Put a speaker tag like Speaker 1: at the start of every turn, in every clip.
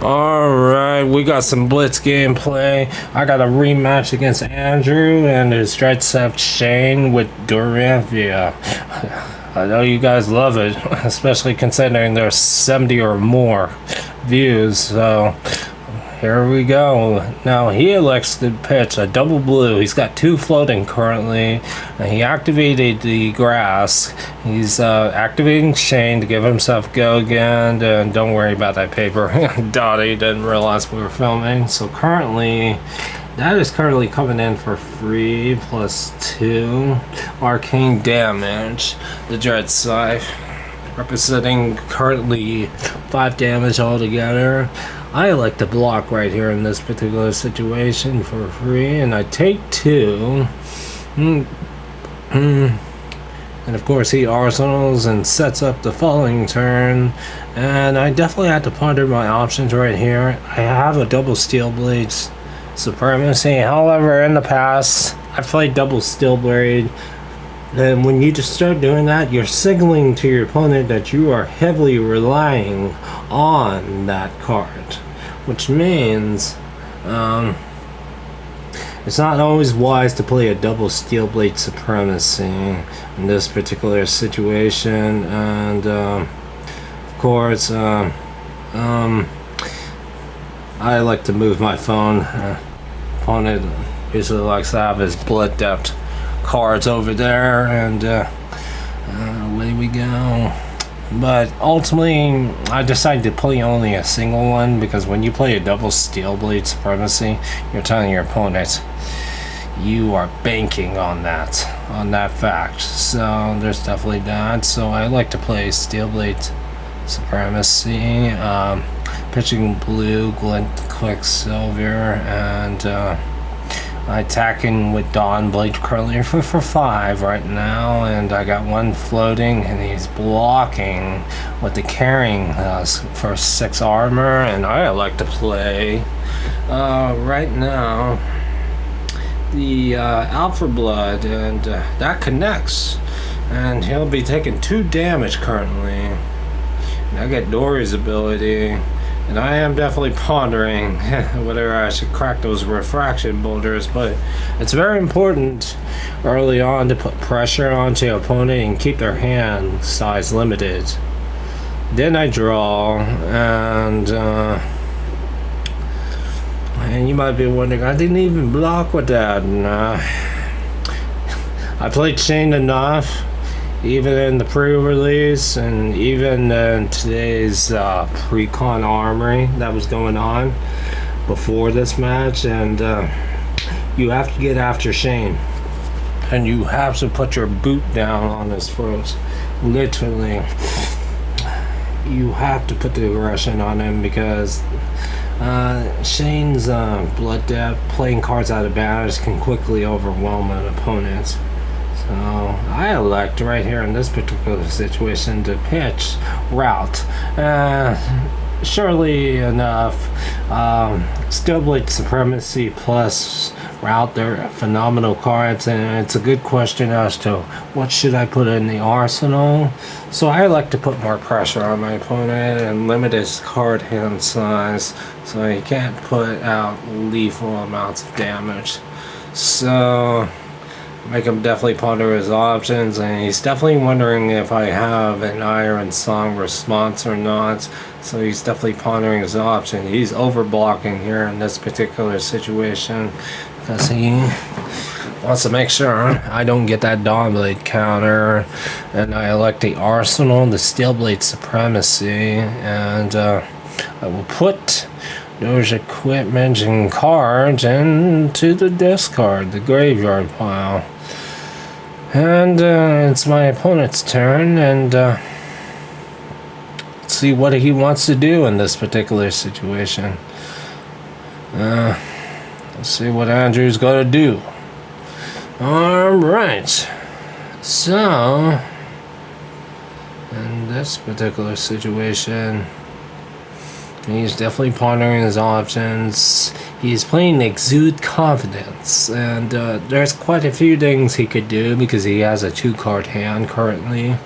Speaker 1: Alright, we got some blitz gameplay. I got a rematch against Andrew and his dreadcept Shane with dorinthea. I know you guys love it, especially considering there's 70 or more views, so here we go. Now he elects to pitch a double blue. He's got 2 floating currently, and he activated the grass. He's activating Shane to give himself go again, and don't worry about that paper. Dottie didn't realize we were filming, so currently that is currently coming in for free, +2 arcane damage. The dread scythe representing currently 5 damage altogether. I like to block right here in this particular situation for free, and I take 2. And of course he arsenals and sets up the following turn, and I definitely had to ponder my options right here. I have a double steel blades supremacy. However, in the past I've played double steel blade, and when you just start doing that, you're signaling to your opponent that you are heavily relying on that card, which means it's not always wise to play a double steel blade supremacy in this particular situation. And of course I like to move my phone. Opponent usually likes to have his blood depth cards over there, and away we go. But ultimately I decided to play only a single one, because when you play a double steel blade supremacy, you're telling your opponent you are banking on that fact. So there's definitely that. So I like to play steel blade supremacy, pitching blue, glint, quicksilver, and attacking with Dawn Blade currently for 5 right now, and I got 1 floating, and he's blocking with the carrying for 6 armor. And I like to play right now the Alpha Blood, and that connects, and he'll be taking 2 damage currently. And I get Dory's ability, and I am definitely pondering whether I should crack those refraction boulders, but it's very important early on to put pressure onto your opponent and keep their hand size limited. Then I draw, and you might be wondering, I didn't even block with that. Nah. I played Chane enough, even in the pre-release and even in today's pre-con armory that was going on before this match, and you have to get after Shane, and you have to put your boot down on his throat. Literally, you have to put the aggression on him, because Shane's blood depth, playing cards out of bounds, can quickly overwhelm an opponent. So I elect right here in this particular situation to pitch route. Surely enough, steel blade supremacy plus route, they're phenomenal cards, and it's a good question as to what should I put in the arsenal. So I like to put more pressure on my opponent and limit his card hand size, so he can't put out lethal amounts of damage. So make him definitely ponder his options, and he's definitely wondering if I have an Iron Song response or not. So he's definitely pondering his option. He's overblocking here in this particular situation, because he wants to make sure I don't get that Dawn Blade counter. And I elect the Arsenal, the Steel Blade Supremacy, and I will put those equipment and cards into the discard, the graveyard pile. And it's my opponent's turn, and let's see what he wants to do in this particular situation. Let's see what Andrew's going to do. Alright, so in this particular situation, he's definitely pondering his options. He's playing Exude Confidence, and there's quite a few things he could do, because he has a 2-card hand currently.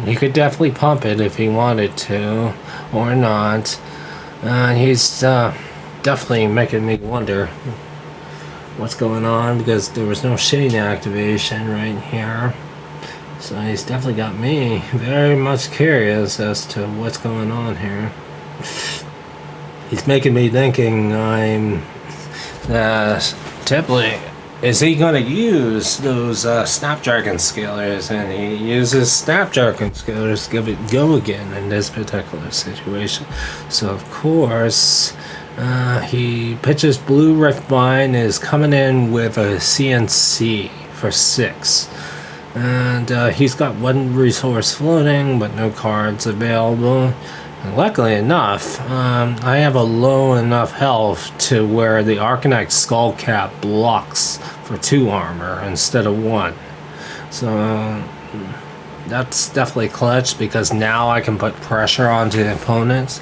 Speaker 1: He could definitely pump it if he wanted to, or not. He's definitely making me wonder what's going on, because there was no chane activation right here. So he's definitely got me very much curious as to what's going on here. He's making me thinking I'm typically, is he going to use those Snapdragon scalers, and he uses Snapdragon scalers to give it go again in this particular situation. So of course he pitches blue Riftbine, is coming in with a CNC for 6. And he's got 1 resource floating, but no cards available. And luckily enough, I have a low enough health to where the Arcanite Skullcap blocks for 2 armor instead of 1. So that's definitely clutch, because now I can put pressure onto the opponents.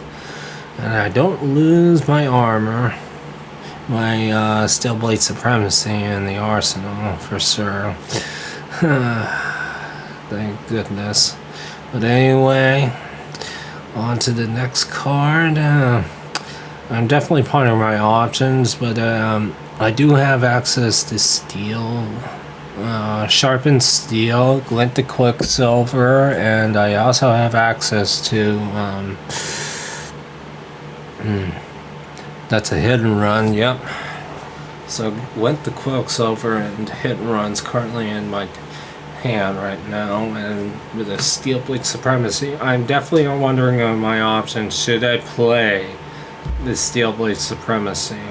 Speaker 1: And I don't lose my armor, my Steel Blade Supremacy in the arsenal for sure. Thank goodness. But anyway, on to the next card. I'm definitely pondering my options, but I do have access to steel, sharpened steel, glint the quicksilver, and I also have access to that's a hit and run. Yep. So glint the quicksilver and hit and run's currently in my hand right now, and with a Steel Blade Supremacy, I'm definitely wondering on my options. Should I play the Steel Blade Supremacy?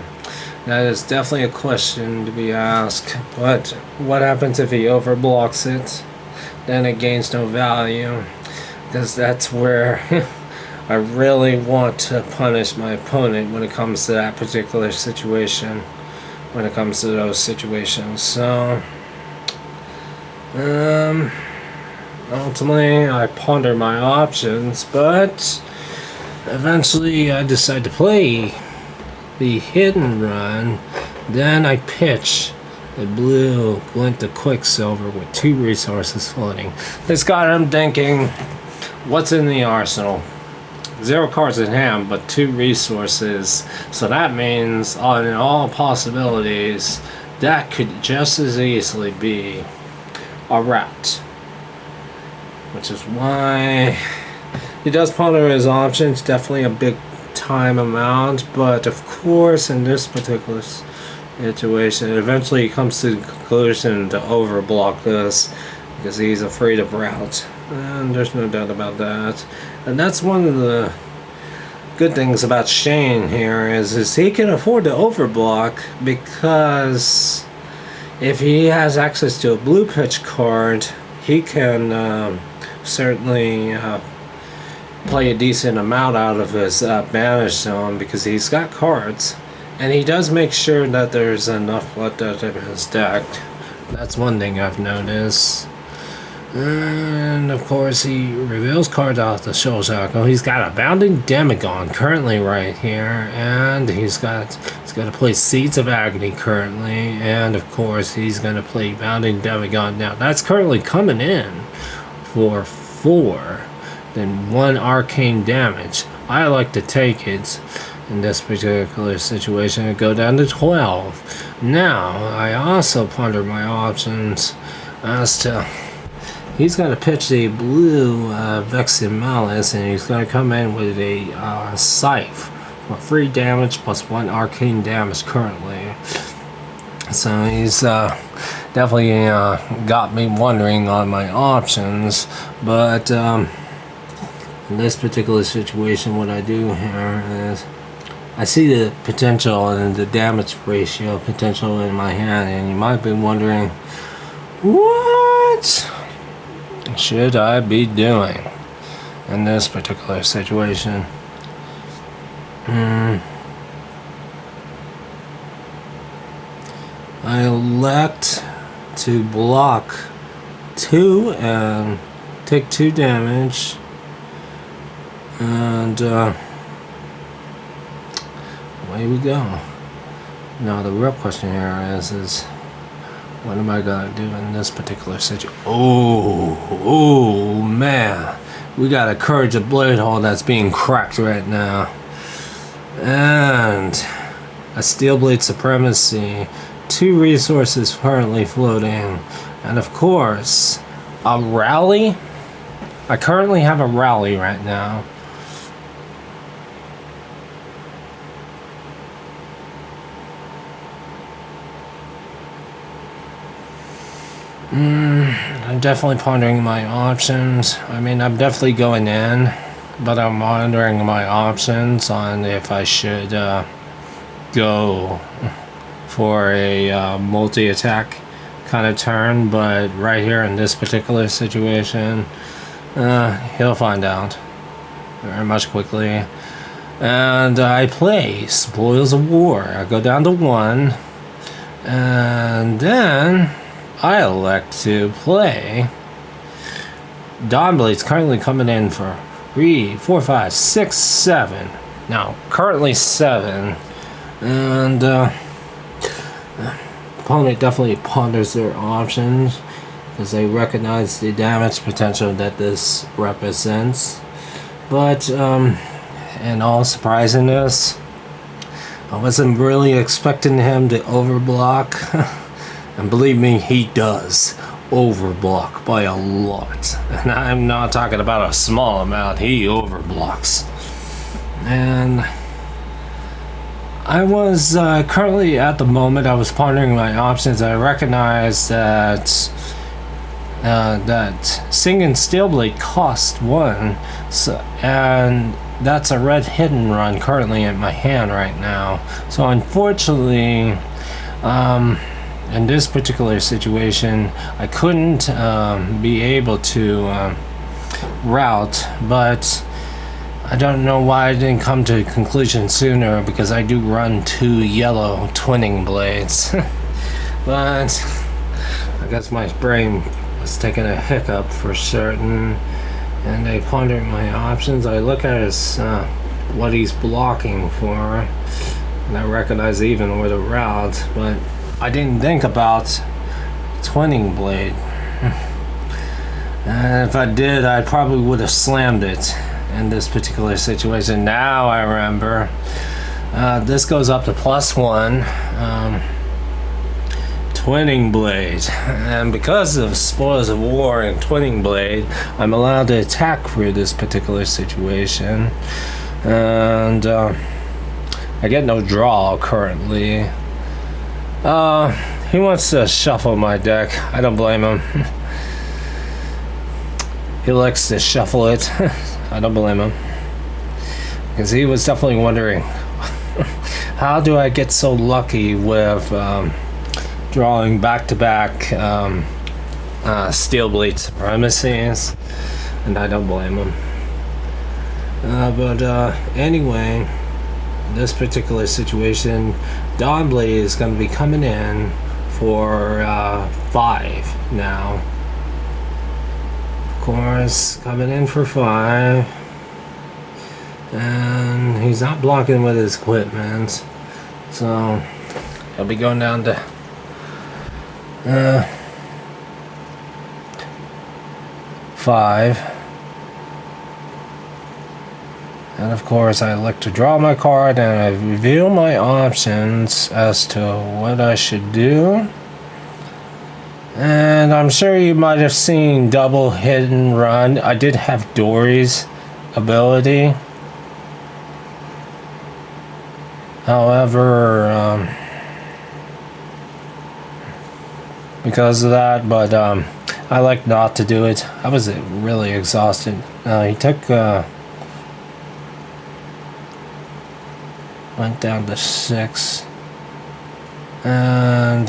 Speaker 1: That is definitely a question to be asked. But what happens if he overblocks it? Then it gains no value, because that's where I really want to punish my opponent when it comes to that particular situation. When it comes to those situations, so ultimately I ponder my options, but eventually I decide to play the hit and run. Then I pitch the blue glint the quicksilver with 2 resources floating. This got him thinking, what's in the arsenal? 0 cards in hand, but 2 resources. So that means, in all possibilities, that could just as easily be a rat. Which is why he does ponder his options. Definitely a big time amount, but of course, in this particular situation, eventually he comes to the conclusion to overblock this because he's afraid of route. And there's no doubt about that. And that's one of the good things about Chane here is he can afford to overblock, because if he has access to a blue pitch card, he can certainly play a decent amount out of his banish zone, because he's got cards. And he does make sure that there's enough left out of his deck. That's one thing I've noticed. And of course he reveals cards out the show cycle. He's got a Bounding Demagon currently right here, and he's got to play Seeds of Agony currently, and of course he's going to play Bounding Demagon now. That's currently coming in for 4, then 1 arcane damage. I like to take it in this particular situation and go down to 12. Now I also ponder my options as to, he's going to pitch the blue Veximalis, and he's going to come in with a Scythe for 3 damage plus 1 arcane damage currently. So he's definitely got me wondering on my options. But in this particular situation, what I do here is I see the potential and the damage ratio potential in my hand, and you might be wondering, what should I be doing in this particular situation? I elect to block 2 and take 2 damage, and away we go. Now the real question here is what am I gonna do in this particular situation? Oh man, we got a Courage of Bloodhole that's being cracked right now. And a steel blade supremacy, 2 resources currently floating, and of course a rally. I currently have a rally right now. I'm definitely pondering my options. I mean, I'm definitely going in, but I'm monitoring my options on if I should go for a multi-attack kind of turn. But right here in this particular situation, he'll find out very much quickly. And I play Spoils of War. I go down to 1, and then I elect to play Dawnblade's currently coming in for 3, 4, 5, 6, 7. Now, currently 7. And opponent definitely ponders their options because they recognize the damage potential that this represents. But in all surprisingness, I wasn't really expecting him to overblock. And believe me, he does overblock by a lot. And I'm not talking about a small amount, he overblocks. And I was currently, at the moment, I was pondering my options. I recognized that Singing Steelblade cost 1, so, and that's a red hidden run currently in my hand right now. So unfortunately, in this particular situation, I couldn't be able to route, but I don't know why I didn't come to a conclusion sooner, because I do run 2 yellow twinning blades. But I guess my brain was taking a hiccup for certain, and I pondered my options. I look at his, what he's blocking for, and I recognize even with a route, but I didn't think about twinning blade. And if I did, I probably would have slammed it in this particular situation. Now I remember. This goes up to +1. Twinning blade. And because of Spoils of War and twinning blade, I'm allowed to attack through this particular situation. And I get no draw currently. He wants to shuffle my deck. I don't blame him. He likes to shuffle it. I don't blame him. Because he was definitely wondering, how do I get so lucky with drawing back-to-back steel blade supremacies? And I don't blame him. But anyway, in this particular situation, Dawnblade is going to be coming in for 5 now. Of course, coming in for 5. And he's not blocking with his equipment. So, he'll be going down to 5. And of course, I elect to draw my card, and I reveal my options as to what I should do. And I'm sure you might have seen double hidden run. I did have Dory's ability. However, because of that, but I like not to do it. I was really exhausted. He took went down to 6, and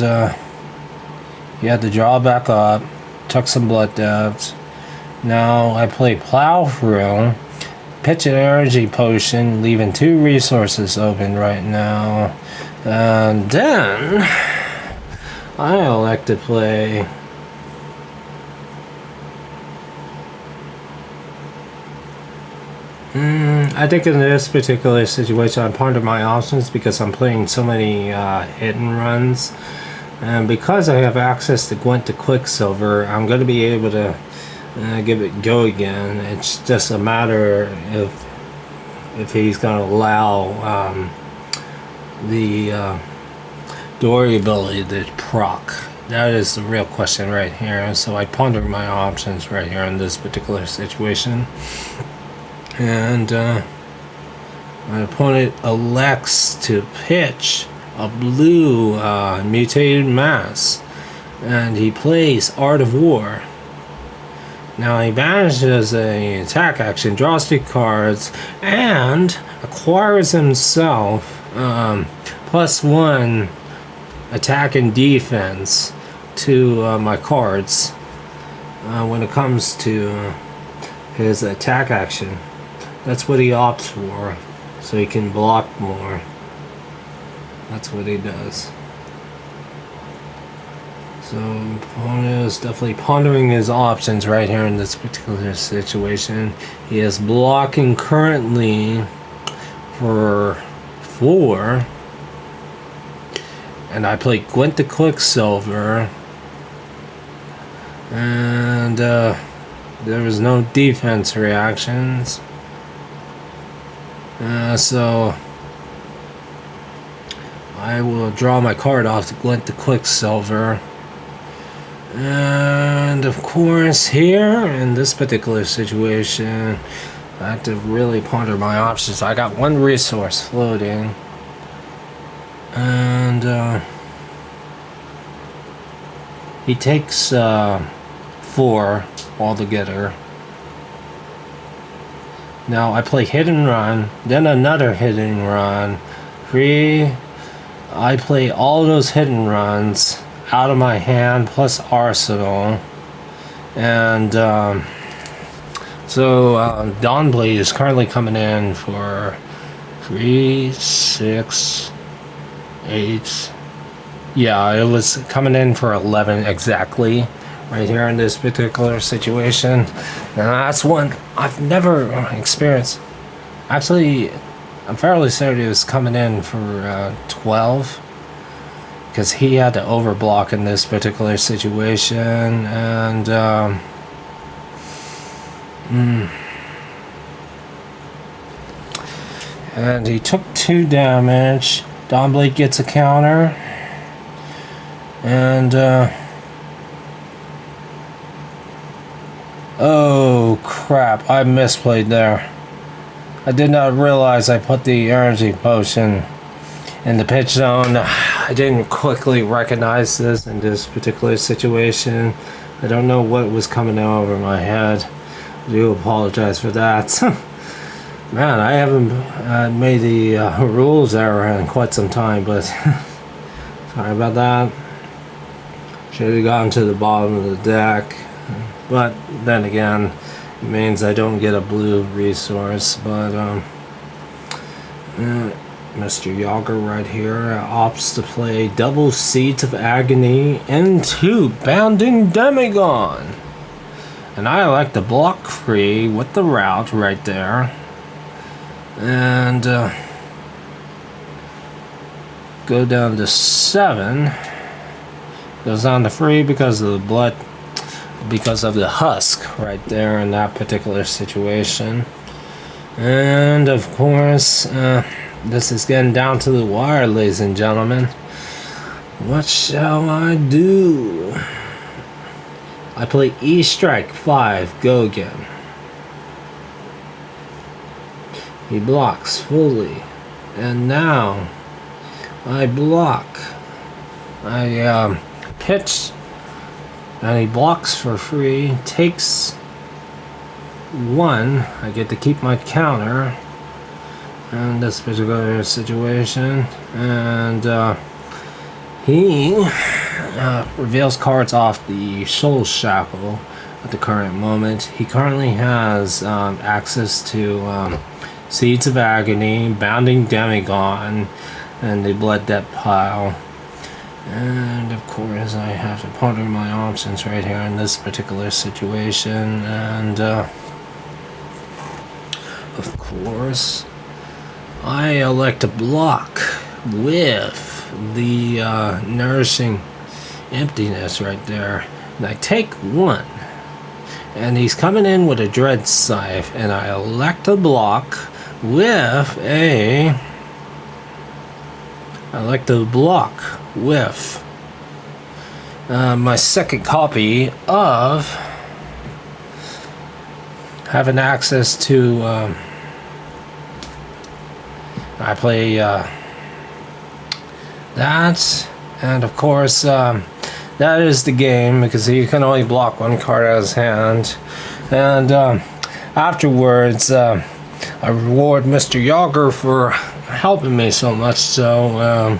Speaker 1: he had to draw back up, took some blood depths. Now I play Plow Through, pitch an energy potion, leaving 2 resources open right now, and then I elect to play I think in this particular situation, I pondered my options because I'm playing so many hidden runs. And because I have access to Gwent to Quicksilver, I'm going to be able to give it go again. It's just a matter of if he's going to allow the Dory ability to proc. That is the real question right here. So I ponder my options right here in this particular situation. And my opponent elects to pitch a blue mutated mass. And he plays Art of War. Now he banishes an attack action, draws 2 cards, and acquires himself +1 attack and defense to my cards when it comes to his attack action. That's what he opts for, so he can block more. That's what he does. So opponent is definitely pondering his options right here in this particular situation. He is blocking currently for 4. And I play Gwent the Quicksilver. And there was no defense reactions. So I will draw my card off to Gwent the Quicksilver. And of course here in this particular situation I have to really ponder my options. I got 1 resource floating. And he takes 4 altogether. Now I play hit and run, then another hit and run. I play all those hit and runs out of my hand plus arsenal. And so Dawnblade is currently coming in for 3, 6, 8. Yeah, it was coming in for 11 exactly right here in this particular situation. And that's one I've never experienced. Actually, I'm fairly certain it was coming in for 12, because he had to overblock in this particular situation. And and he took 2 damage. Dawnblade gets a counter. And oh crap, I misplayed there. I did not realize I put the energy potion in the pitch zone. I didn't quickly recognize this in this particular situation. I don't know what was coming over my head. I do apologize for that. Man, I haven't made the rules error in quite some time, but sorry about that. Should have gotten to the bottom of the deck, but then again, it means I don't get a blue resource. But Mr. Yager right here opts to play double Seeds of Agony into Bounding Demigon, and I like to block free with the route right there. And go down to 7. Goes down to 3 because of the blood, because of the husk right there in that particular situation. And of course, this is getting down to the wire, ladies and gentlemen. What shall I do? I play E strike 5. Go again. He blocks fully, and now I block. I pitch, and he blocks for free. Takes 1. I get to keep my counter in this particular situation, and he reveals cards off the Soul Shackle at the current moment. He currently has access to Seeds of Agony, Bounding Demigon, and the Blood Debt Pile. And of course I have to ponder my options right here in this particular situation. And of course I elect to block with the Nourishing Emptiness right there. And I take 1. And he's coming in with a Dread Scythe, and I elect to block with a, I like to block with my second copy of having access to I play that, and of course that is the game, because he can only block one card out of his hand. And afterwards I reward Mr. Yager for helping me so much so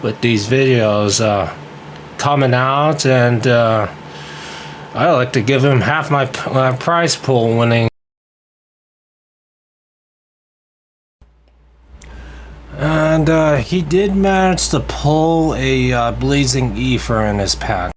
Speaker 1: with these videos coming out, and I like to give him half my prize pool winning. And he did manage to pull a Blazing Ether in his pack.